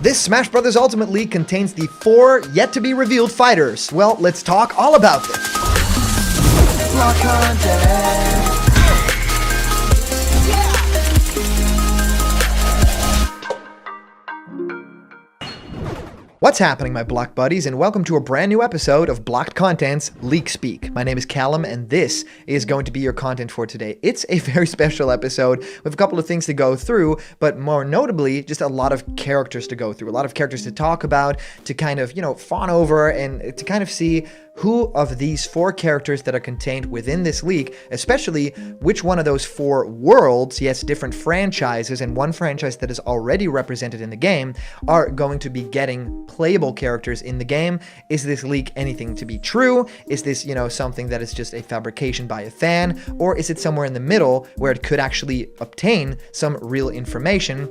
This Smash Bros. Ultimate League contains the 4 yet-to-be-revealed fighters. Well, let's talk all about this. Block content. What's happening, my Block buddies, and welcome to a brand new episode of Blocked Content's Leak Speak. My name is Callum, and this is going to be your content for today. It's a very special episode with a couple of things to go through, but more notably, just a lot of characters to go through, a lot of characters to talk about, to kind of, fawn over, and to kind of see who of these 4 characters that are contained within this leak, especially which one of those 4 worlds, yes, different franchises, and one franchise that is already represented in the game, are going to be getting playable characters in the game. Is this leak anything to be true? Is this, something that is just a fabrication by a fan? Or is it somewhere in the middle where it could actually obtain some real information?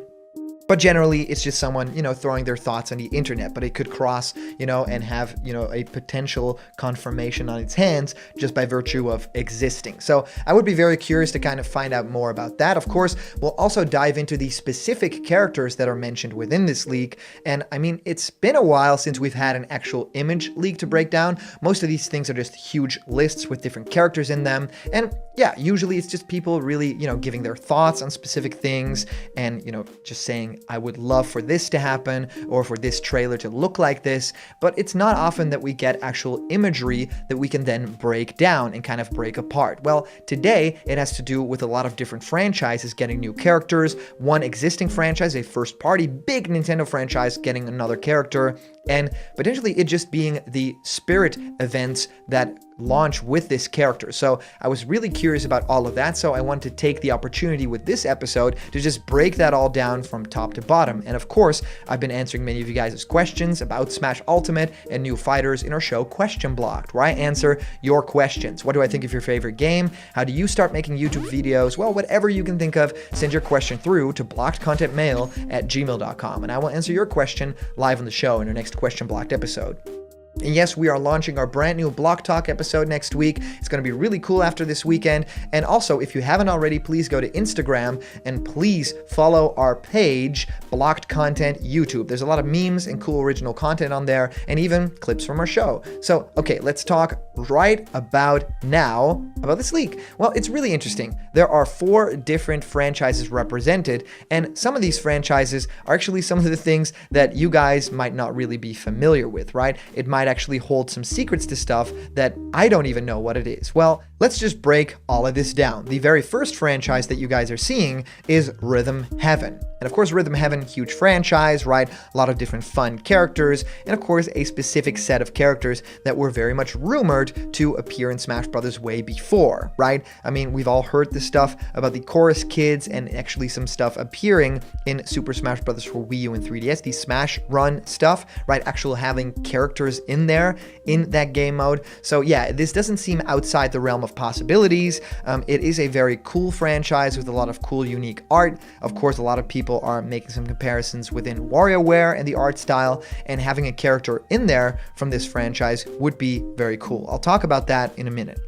But generally, it's just someone, throwing their thoughts on the internet, but it could cross, and have, a potential confirmation on its hands just by virtue of existing. So I would be very curious to kind of find out more about that. Of course, we'll also dive into the specific characters that are mentioned within this leak. And I mean, it's been a while since we've had an actual image leak to break down. Most of these things are just huge lists with different characters in them. And yeah, usually it's just people really, giving their thoughts on specific things and, just saying, I would love for this to happen or for this trailer to look like this, but it's not often that we get actual imagery that we can then break down and kind of break apart. Well, today it has to do with a lot of different franchises getting new characters, one existing franchise, a first party big Nintendo franchise getting another character, and potentially it just being the Spirit events that launch with this character. So I was really curious about all of that, so I wanted to take the opportunity with this episode to just break that all down from top to bottom. And of course, I've been answering many of you guys' questions about Smash Ultimate and new fighters in our show Question Blocked, where I answer your questions. What do I think of your favorite game? How do you start making YouTube videos? Well, whatever you can think of, send your question through to blockedcontentmail@gmail.com, and I will answer your question live on the show in our next Question Blocked episode. And yes, we are launching our brand new Block Talk episode next week. It's going to be really cool after this weekend. And also, if you haven't already, please go to Instagram and please follow our page, Blocked Content YouTube. There's a lot of memes and cool original content on there, and even clips from our show. So, okay, let's talk right about now about this leak. Well, it's really interesting. There are 4 different franchises represented, and some of these franchises are actually some of the things that you guys might not really be familiar with, right? It might actually hold some secrets to stuff that I don't even know what it is. Well, let's just break all of this down. The very first franchise that you guys are seeing is Rhythm Heaven. And of course, Rhythm Heaven, huge franchise, right? A lot of different fun characters, and of course, a specific set of characters that were very much rumored to appear in Smash Bros. Way before, right? I mean, we've all heard this stuff about the Chorus Kids and actually some stuff appearing in Super Smash Bros. For Wii U and 3DS, the Smash Run stuff, right? Actually having characters in there in that game mode. So yeah, this doesn't seem outside the realm of possibilities. It is a very cool franchise with a lot of cool, unique art. Of course, a lot of people are making some comparisons within WarioWare and the art style, and having a character in there from this franchise would be very cool. I'll talk about that in a minute.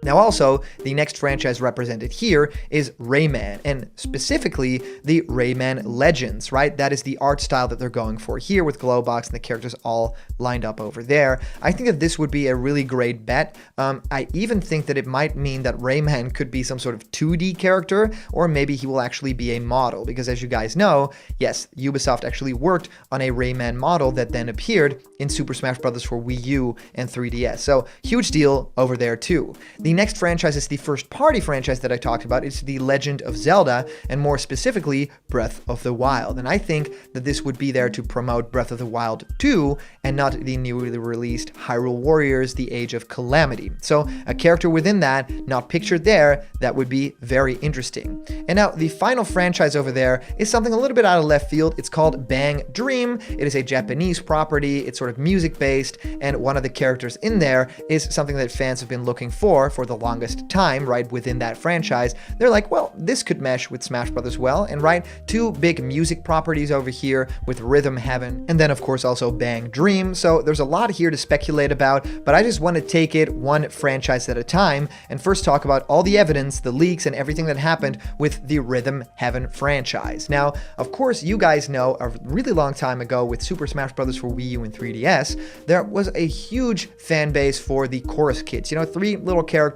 Now also, the next franchise represented here is Rayman, and specifically the Rayman Legends, right? That is the art style that they're going for here with Glowbox and the characters all lined up over there. I think that this would be a really great bet. I even think that it might mean that Rayman could be some sort of 2D character, or maybe he will actually be a model, because as you guys know, yes, Ubisoft actually worked on a Rayman model that then appeared in Super Smash Bros. For Wii U and 3DS. So huge deal over there too. The next franchise is the first party franchise that I talked about. It's the Legend of Zelda, and more specifically, Breath of the Wild. And I think that this would be there to promote Breath of the Wild 2 and not the newly released Hyrule Warriors, The Age of Calamity. So a character within that, not pictured there, that would be very interesting. And now the final franchise over there is something a little bit out of left field. It's called Bang Dream. It is a Japanese property. It's sort of music based, and one of the characters in there is something that fans have been looking for for the longest time, right, within that franchise. They're like, well, this could mesh with Smash Brothers well, and right, two big music properties over here with Rhythm Heaven, and then of course also Bang Dream. So there's a lot here to speculate about, but I just want to take it one franchise at a time and first talk about all the evidence, the leaks, and everything that happened with the Rhythm Heaven franchise. Now, of course, you guys know a really long time ago with Super Smash Bros. For Wii U and 3DS, there was a huge fan base for the chorus kids. You know, three little characters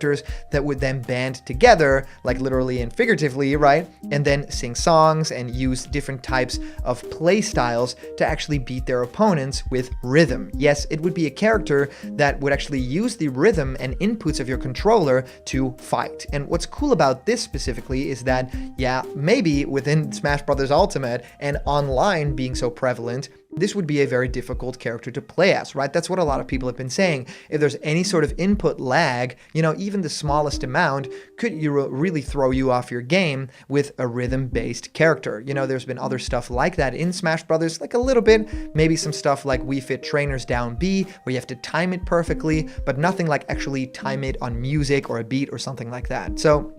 that would then band together, like literally and figuratively, right? And then sing songs and use different types of play styles to actually beat their opponents with rhythm. Yes, it would be a character that would actually use the rhythm and inputs of your controller to fight. And what's cool about this specifically is that, yeah, maybe within Smash Bros. Ultimate and online being so prevalent, this would be a very difficult character to play as, right? That's what a lot of people have been saying. If there's any sort of input lag, you know, even the smallest amount could really throw you off your game with a rhythm-based character. You know, there's been other stuff like that in Smash Brothers, like a little bit, maybe some stuff like Wii Fit Trainers Down B, where you have to time it perfectly, but nothing like actually time it on music or a beat or something like that. So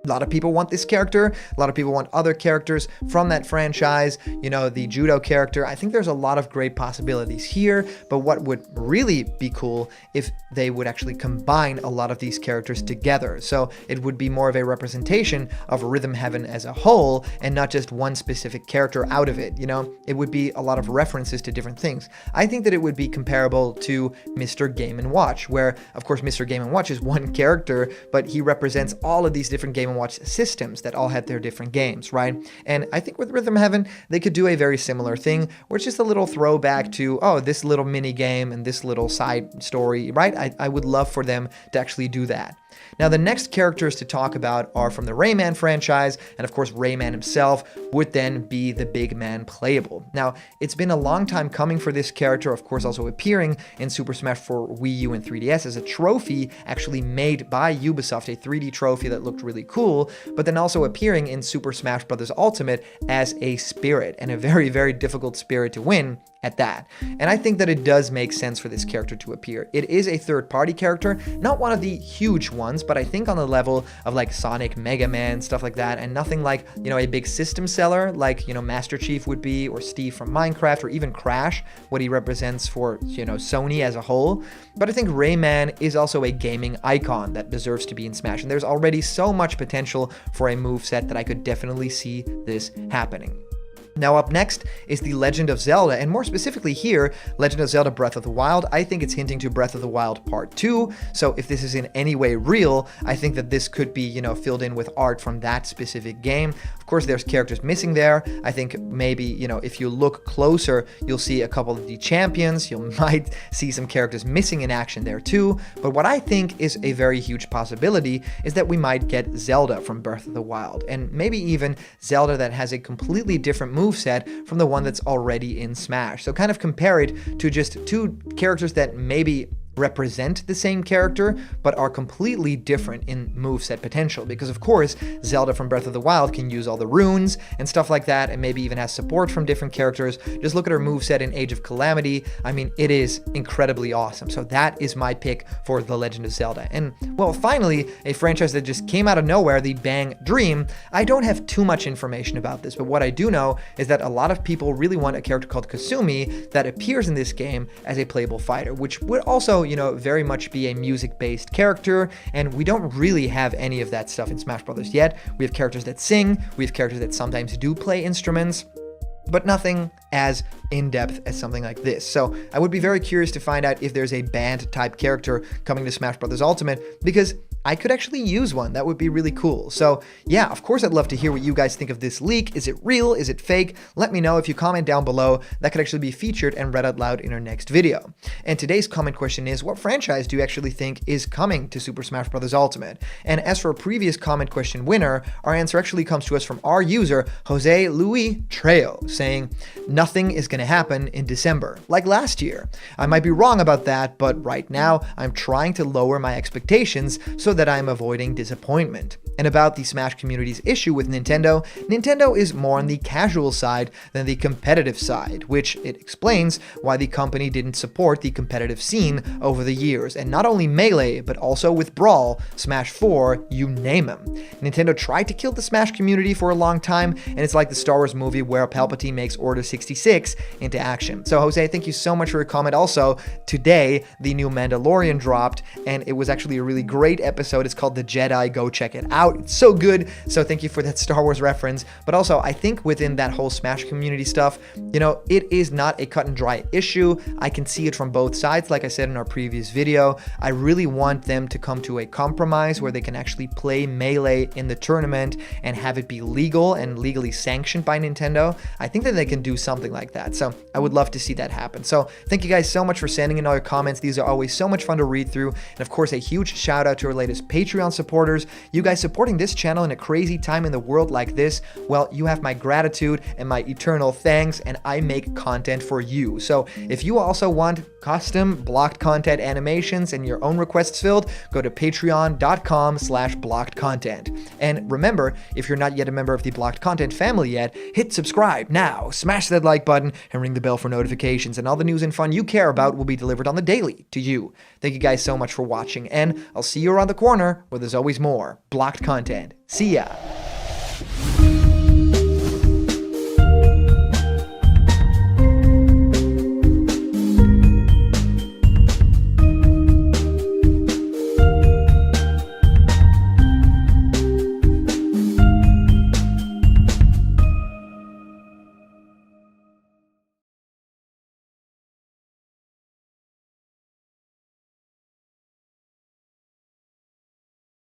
a lot of people want this character. A lot of people want other characters from that franchise. You know, the judo character. I think there's a lot of great possibilities here, but what would really be cool if they would actually combine a lot of these characters together. So it would be more of a representation of Rhythm Heaven as a whole and not just one specific character out of it. You know, it would be a lot of references to different things. I think that it would be comparable to Mr. Game & Watch, where of course Mr. Game & Watch is one character, but he represents all of these different Game & Watch systems that all had their different games, right? And I think with Rhythm Heaven, they could do a very similar thing, where it's just a little throwback to, oh, this little mini game and this little side story, right? I would love for them to actually do that. Now, the next characters to talk about are from the Rayman franchise, and of course, Rayman himself would then be the big man playable. Now, it's been a long time coming for this character, of course, also appearing in Super Smash for Wii U and 3DS as a trophy actually made by Ubisoft, a 3D trophy that looked really cool, but then also appearing in Super Smash Bros. Ultimate as a spirit, and a very, very difficult spirit to win at that. And I think that it does make sense for this character to appear. It is a third-party character, not one of the huge ones, but I think on the level of like Sonic, Mega Man, stuff like that, and nothing like, you know, a big system seller like, you know, Master Chief would be, or Steve from Minecraft, or even Crash, what he represents for, you know, Sony as a whole. But I think Rayman is also a gaming icon that deserves to be in Smash, and there's already so much potential for a moveset that I could definitely see this happening. Now up next is the Legend of Zelda, and more specifically here, Legend of Zelda Breath of the Wild. I think it's hinting to Breath of the Wild Part 2, so if this is in any way real, I think that this could be, you know, filled in with art from that specific game. Of course, there's characters missing there. I think maybe, you know, if you look closer, you'll see a couple of the champions. You might see some characters missing in action there too, but what I think is a very huge possibility is that we might get Zelda from Breath of the Wild, and maybe even Zelda that has a completely different moveset from the one that's already in Smash. So kind of compare it to just two characters that maybe represent the same character, but are completely different in moveset potential. Because of course, Zelda from Breath of the Wild can use all the runes and stuff like that, and maybe even has support from different characters. Just look at her moveset in Age of Calamity. I mean, it is incredibly awesome. So that is my pick for The Legend of Zelda. And well, finally, a franchise that just came out of nowhere, the Bang Dream. I don't have too much information about this, but what I do know is that a lot of people really want a character called Kasumi that appears in this game as a playable fighter, which would also, you know, very much be a music-based character, and we don't really have any of that stuff in Smash Brothers yet. We have characters that sing, we have characters that sometimes do play instruments, but nothing as in-depth as something like this. So I would be very curious to find out if there's a band-type character coming to Smash Bros. Ultimate, because I could actually use one. That would be really cool. So yeah, of course I'd love to hear what you guys think of this leak. Is it real? Is it fake? Let me know if you comment down below. That could actually be featured and read out loud in our next video. And today's comment question is, what franchise do you actually think is coming to Super Smash Bros. Ultimate? And as for a previous comment question winner, our answer actually comes to us from our user, Jose Luis Trejo, saying, nothing is going to happen in December, like last year. I might be wrong about that, but right now I'm trying to lower my expectations so that I'm avoiding disappointment. And about the Smash community's issue with Nintendo, Nintendo is more on the casual side than the competitive side, which it explains why the company didn't support the competitive scene over the years, and not only Melee, but also with Brawl, Smash 4, you name them. Nintendo tried to kill the Smash community for a long time, and it's like the Star Wars movie where Palpatine makes Order 66 into action. So Jose, thank you so much for your comment. Also, today, the new Mandalorian dropped, and it was actually a really great episode. It's called The Jedi. Go check it out. It's so good. So thank you for that Star Wars reference. But also, I think within that whole Smash community stuff, it is not a cut and dry issue. I can see it from both sides. Like I said in our previous video, I really want them to come to a compromise where they can actually play Melee in the tournament and have it be legal and legally sanctioned by Nintendo. I think that they can do something like that. So I would love to see that happen. So thank you guys so much for sending in all your comments. These are always so much fun to read through. And of course, a huge shout out to our latest Patreon supporters. You guys supporting this channel in a crazy time in the world like this, well, you have my gratitude and my eternal thanks, and I make content for you. So if you also want custom blocked content animations and your own requests filled, go to patreon.com/blockedcontent. And remember, if you're not yet a member of the Blocked Content family yet, hit subscribe now, smash that like button, and ring the bell for notifications, and all the news and fun you care about will be delivered on the daily to you. Thank you guys so much for watching, and I'll see you around the corner where there's always more Blocked Content. See ya!